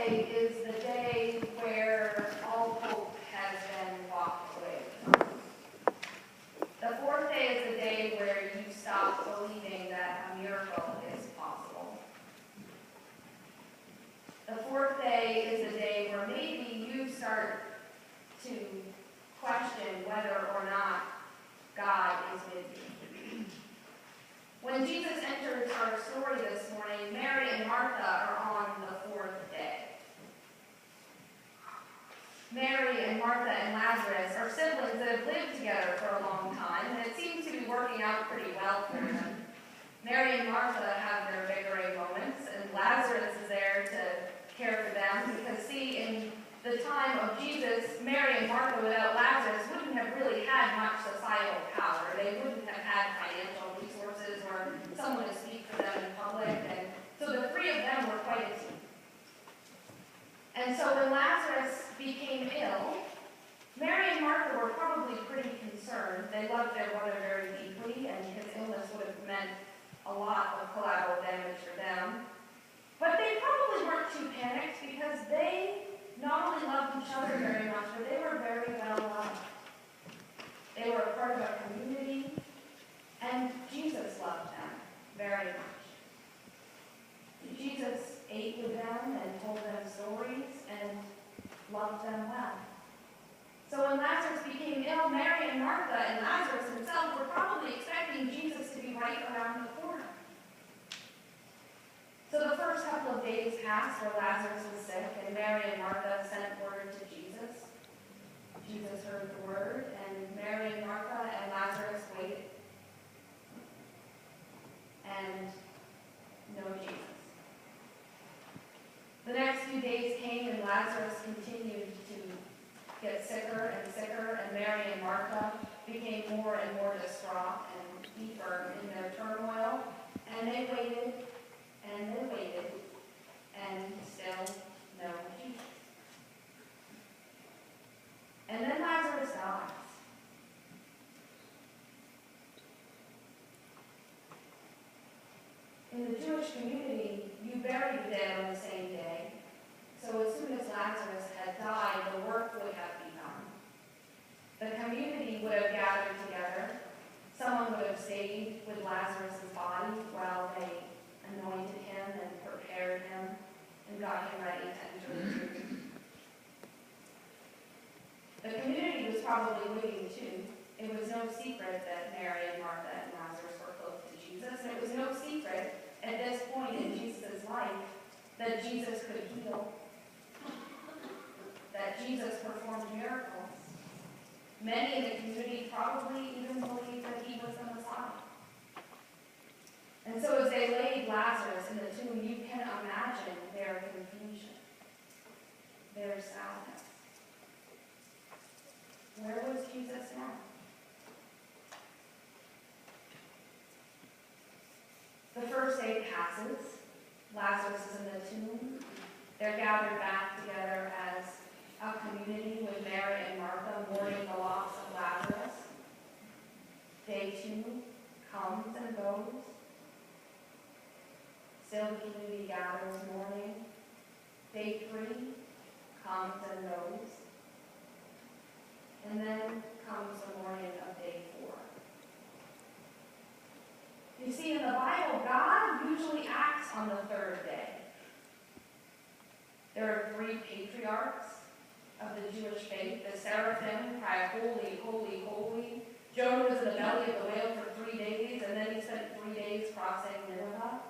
day is the day where all hope has been walked away from. The fourth day is the day where you stop believing that a miracle is possible. The fourth day is the day where maybe you start to question whether or not God is with you. When Jesus enters our story this morning, Mary and Martha are on the fourth day. Mary and Martha and Lazarus are siblings that have lived together for a long time, and it seems to be working out pretty well for them. Mary and Martha have their bickering moments, and Lazarus is there to care for them, because see, in the time of Jesus, Mary and Martha without Lazarus wouldn't have really had much societal power. They wouldn't have had financial resources or someone to speak for them in public, and so the three of them were quite a team. And so when Lazarus became ill, Mary and Martha were probably pretty concerned. They loved their brother very deeply, and his illness would have meant a lot of collateral damage for them. But they probably weren't too panicked, because they not only loved each other very much, but they were very well loved. They were a part of a community, and Jesus loved them very much. Jesus ate with them and told them stories and loved them well. So when Lazarus became ill, Mary and Martha and Lazarus himself were probably expecting Jesus to be right around the corner. So the first couple of days passed where Lazarus was sick, and Mary and Martha sent word to Jesus. Jesus heard the word, and Mary and Martha and Lazarus waited. And no Jesus. The next few days came, and Lazarus continued to get sicker and sicker, and Mary and Martha became more and more distraught and deeper in their turmoil, and they waited. And they waited, and still no Jesus. And then Lazarus dies. In the Jewish community, you bury the dead on the same day. So as soon as Lazarus had died, the work would have begun. The community would have gathered together. Someone would have stayed with Lazarus' body while they anointed him and prepared him and got him ready to enter the tomb. The community was probably waiting too. It was no secret that Mary and Martha and Lazarus were close to Jesus, and it was no secret at this point in Jesus' life that Jesus could heal, that Jesus performed miracles. Many in the community probably even believed that he was the Messiah. And so as they laid Lazarus in the tomb, you can imagine their confusion, their sadness. Where was Jesus now? The first day passes. Lazarus is in the tomb. They're gathered back together as a community with Mary and Martha mourning the loss of Lazarus. Day 2 comes and goes. Still the community gathers mourning. Day 3 comes and goes. And then comes the morning of day 4. You see, in the Bible, God usually acts on the third day. There are 3 patriarchs of the Jewish faith. The seraphim cry, holy, holy, holy. Jonah was in the belly of the whale for 3 days, and then he spent 3 days crossing Nineveh.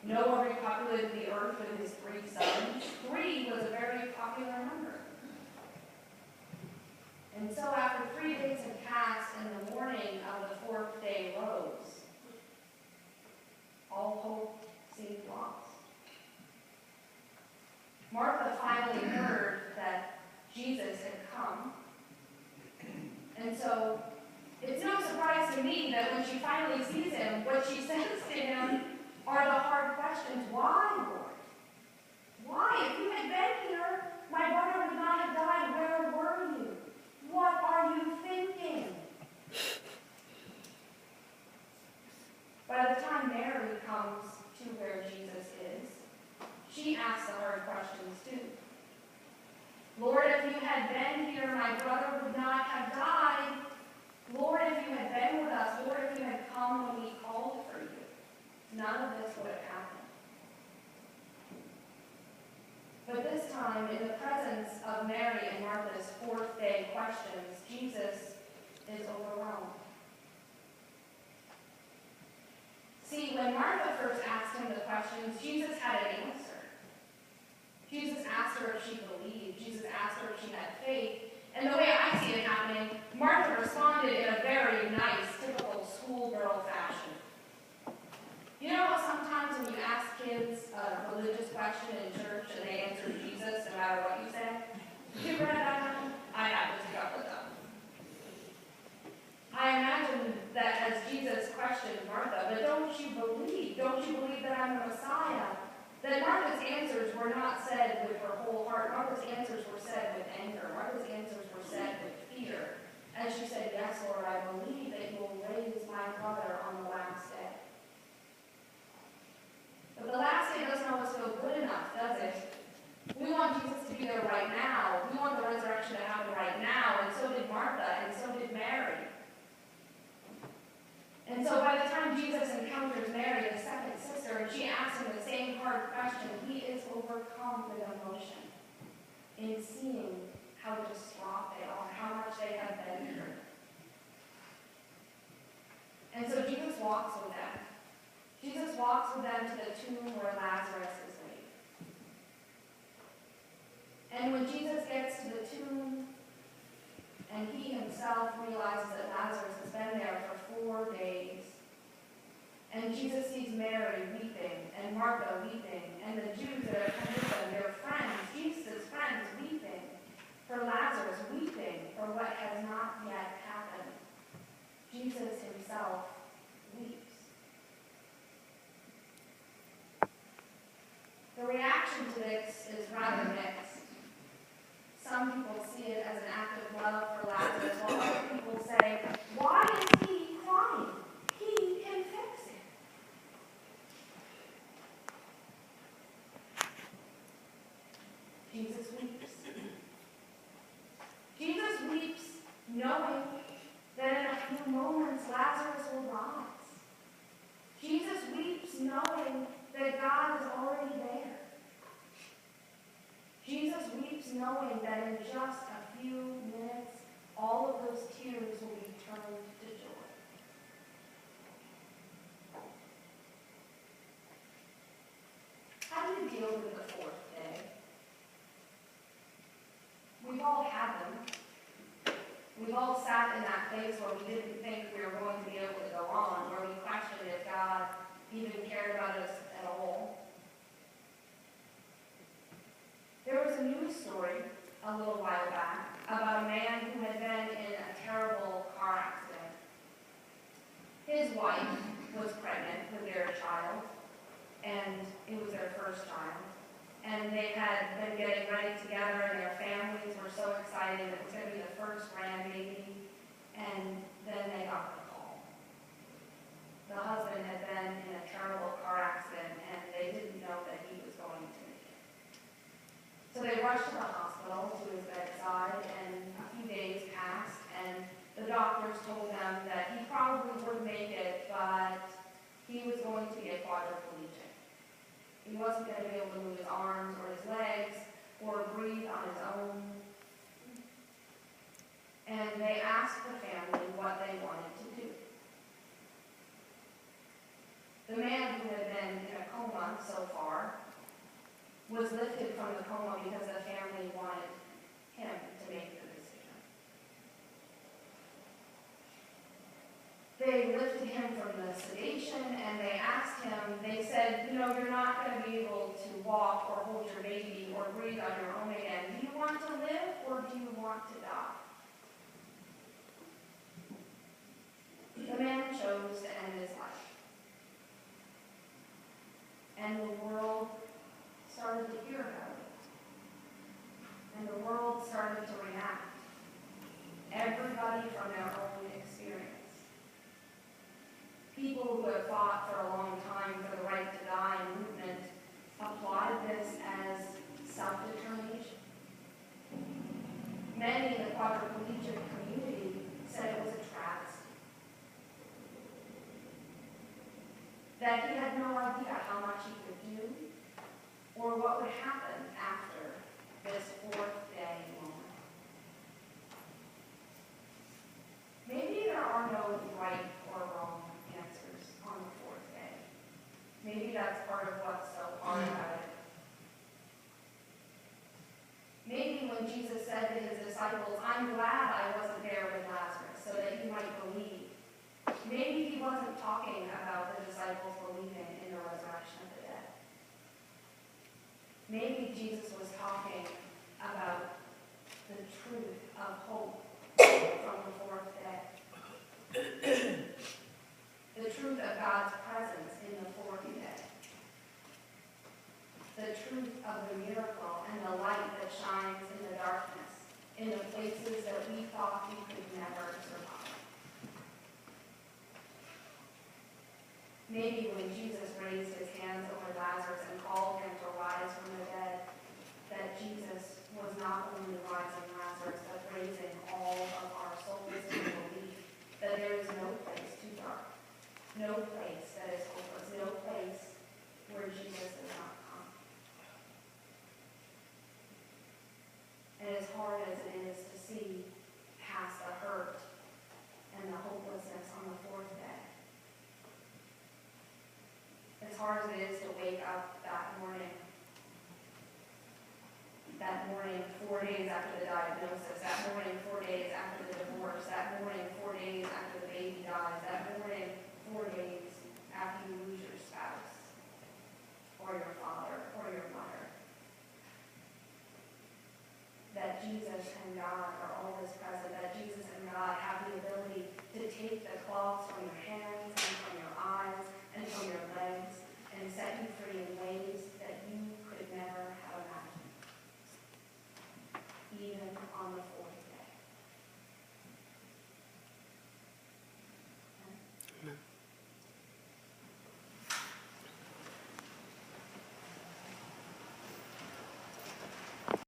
Noah repopulated the earth with his 3 sons. 3 was a very popular number. And so after 3 days had passed and the morning of the 4th day rose, all hope seemed lost. Martha finally heard that Jesus had come. And so it's no surprise to me that when she finally sees him, what she says to him are the hard questions. Why, Lord? Why? If you had been here, my brother would not have died. Where were you? What are you thinking? By the time Mary comes to where Jesus is, she asks the hard questions too. Lord, if you had been here, my brother would not have died. Lord, if you had been with us, Lord, if you had come when we called for you, none of this would have happened. But this time, in the presence of Mary and Martha's fourth day questions, Jesus is overwhelmed. See, when Martha first asked him the questions, Jesus had an answer. Jesus asked her if she believed. Jesus asked her if she had faith. And the way I see it happening, Martha responded in a very nice, typical schoolgirl fashion. You know how sometimes when you ask kids a religious question in church and they answer Jesus no matter what you say? You read that one? I have this covered up. I imagine that as Jesus questioned Martha, but don't you believe? Don't you believe that I'm the Messiah? That Martha's answers were not said with her whole heart. Martha's answers were said with anger. Martha's answers were said with fear. And she said, yes, Lord, I believe that you will raise my brother on the last day. But the last day doesn't always feel good enough, does it? We want Jesus to be there right now. We want the resurrection to happen right now. And so did Martha, and so did Mary. And so by the time Jesus encounters Mary, the second sister, and she asks him the same hard question, he is overcome with emotion in seeing how distraught they are, how much they have been through. And so Jesus walks with them. Jesus walks with them to the tomb where Lazarus is laid. And when Jesus gets to the tomb, and he himself realizes that Lazarus has been there for 4 days. And Jesus sees Mary weeping, and Martha weeping, and the Jews that have come with them, their friends, Jesus' friends, weeping for Lazarus, weeping for what has not yet happened. Jesus himself weeps. The reaction to this is rather mixed. Some people see it as an act of love for Lazarus, while other people say, why is he crying? He can fix it. Jesus weeps. Jesus weeps knowing that in a few moments Lazarus will rise. Jesus weeps knowing that God is already there. Jesus weeps knowing that in just a few minutes, all of those tears will be turned to joy. How do you deal with the fourth day? We've all had them. We've all sat in that place where we didn't think we were going to be able to go on, where we questioned if God even cared about us at all. There was a news story a little while back about a man who had been in a terrible car accident. His wife was pregnant with their child, and it was their first child. And they had been getting ready together, and their families were so excited it was going to be the first grandbaby. And then they got the call. The husband had been in a terrible car accident, and they didn't know that he was going to make it. So they rushed to the hospital to his bedside, and a few days passed, and the doctors told them that he probably would make it, but he was going to be a quadriplegic. He wasn't going to be able to move his arms or his legs or breathe on his own. And they asked the family what they wanted to do. The man who had been in a coma so far was lifted from the coma because the family wanted him to make the decision. They lifted him from the sedation and they asked him, they said, you know, you're not going to be able to walk or hold your baby or breathe on your own again. Do you want to live or do you want to die? The man chose to end his life. And the world started to hear about it. And the world started to react. Everybody from their own experience. People who have fought for a long time for the right to die movement applauded this as self-determination. Many in the quadriplegic community said it was a travesty. That he had no idea how much he could do or what would happen after this fourth day moment. Maybe there are no right or wrong answers on the fourth day. Maybe that's part of what's so hard about it. Maybe when Jesus said to his disciples, "I'm glad I wasn't there with Lazarus so that you might believe," maybe he wasn't talking about the disciples believing in the resurrection of the dead. Maybe Jesus was talking about the truth of hope from the fourth day. The truth of God's presence in the fourth day. The truth of the miracle and the light that shines in the darkness, in the places that we thought we could never survive. Maybe when Jesus raised his hands over Lazarus and called him to rise from the dead, that Jesus was not only rising Lazarus, but raising all of our souls to believe that there is no place too dark, no place that is hopeless, no place where Jesus does not come. And as hard as it is to see past the hurt and the hopelessness on the fourth day, as hard as it is to wake up that morning, 4 days after the diagnosis, that morning, 4 days after the divorce, that morning, 4 days after the baby dies, that morning, 4 days after you lose your spouse, or your father, or your mother. That Jesus and God are always present, that Jesus and God have the ability to take the cloths from your hands and from your eyes and from your legs and set you free in ways that you could never have imagined, even on the fourth